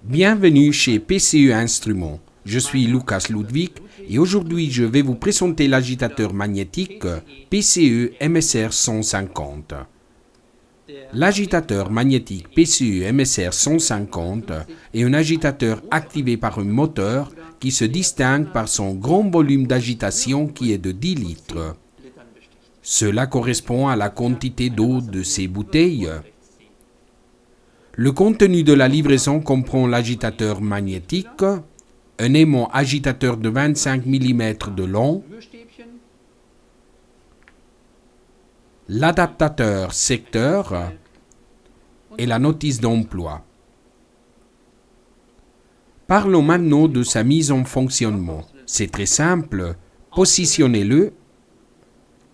Bienvenue chez PCE Instruments. Je suis Lukas Ludwig et aujourd'hui je vais vous présenter l'agitateur magnétique PCE MSR 150. L'agitateur magnétique PCE MSR 150 est un agitateur activé par un moteur qui se distingue par son grand volume d'agitation qui est de 10 litres. Cela correspond à la quantité d'eau de ces bouteilles. Le contenu de la livraison comprend l'agitateur magnétique, un aimant agitateur de 25 mm de long, l'adaptateur secteur et la notice d'emploi. Parlons maintenant de sa mise en fonctionnement. C'est très simple. Positionnez-le.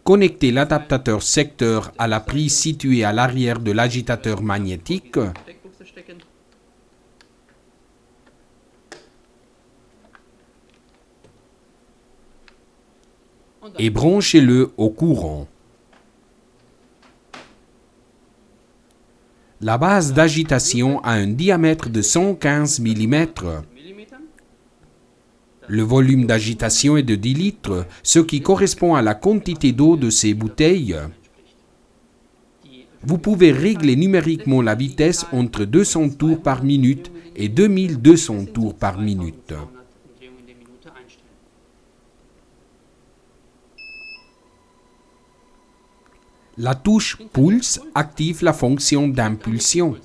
Connectez l'adaptateur secteur à la prise située à l'arrière de l'agitateur magnétique. Et branchez-le au courant. La base d'agitation a un diamètre de 115 mm. Le volume d'agitation est de 10 litres, ce qui correspond à la quantité d'eau de ces bouteilles. Vous pouvez régler numériquement la vitesse entre 200 tours par minute et 2200 tours par minute. La touche Pulse active la fonction d'impulsion.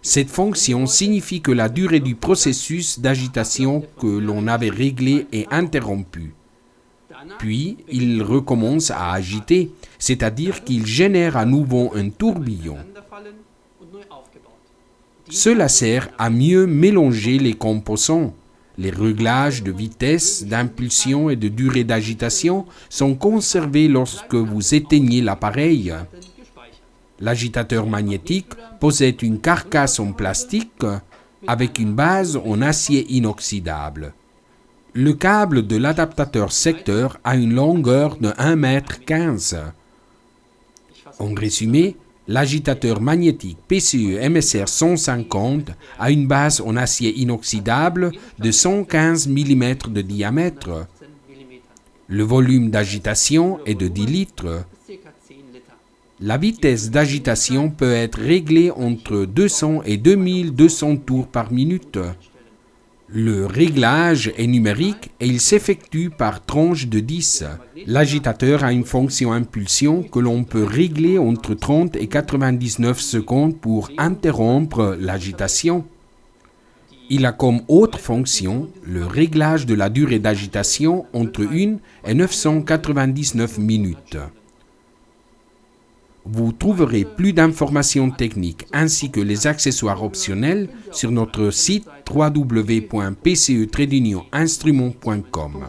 Cette fonction signifie que la durée du processus d'agitation que l'on avait réglé est interrompue. Puis, il recommence à agiter, c'est-à-dire qu'il génère à nouveau un tourbillon. Cela sert à mieux mélanger les composants. Les réglages de vitesse, d'impulsion et de durée d'agitation sont conservés lorsque vous éteignez l'appareil. L'agitateur magnétique possède une carcasse en plastique avec une base en acier inoxydable. Le câble de l'adaptateur secteur a une longueur de 1,15 m. En résumé, l'agitateur magnétique PCE MSR 150 a une base en acier inoxydable de 115 mm de diamètre. Le volume d'agitation est de 10 litres. La vitesse d'agitation peut être réglée entre 200 et 2200 tours par minute. Le réglage est numérique et il s'effectue par tranche de 10. L'agitateur a une fonction impulsion que l'on peut régler entre 30 et 99 secondes pour interrompre l'agitation. Il a comme autre fonction le réglage de la durée d'agitation entre 1 et 999 minutes. Vous trouverez plus d'informations techniques ainsi que les accessoires optionnels sur notre site www.pce-instrument.com.